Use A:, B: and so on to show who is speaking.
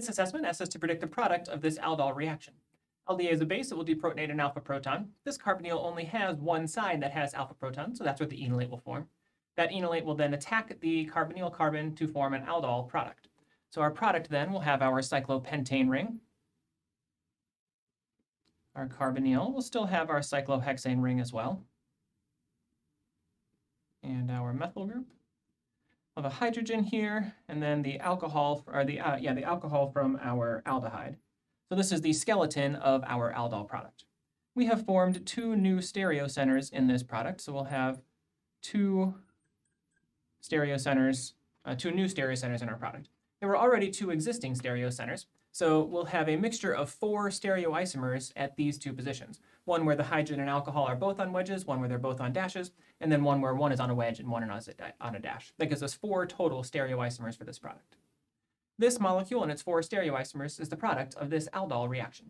A: This assessment asks us to predict the product of this aldol reaction. Aldehyde is a base that will deprotonate an alpha proton. This carbonyl only has one side that has alpha proton, so that's what the enolate will form. That enolate will then attack the carbonyl carbon to form an aldol product. So our product then will have our cyclopentane ring. Our carbonyl will still have our cyclohexane ring as well. And our methyl group. We'll have a hydrogen here, and then the alcohol, or the alcohol from our aldehyde. So this is the skeleton of our aldol product. We have formed two new stereocenters in this product, so we'll have two new stereocenters in our product. There were already two existing stereocenters, so we'll have a mixture of 4 stereoisomers at these two positions. One where the hydrogen and alcohol are both on wedges, one where they're both on dashes, and then one where one is on a wedge and one is on a dash. That gives us 4 total stereoisomers for this product. This molecule and its 4 stereoisomers is the product of this aldol reaction.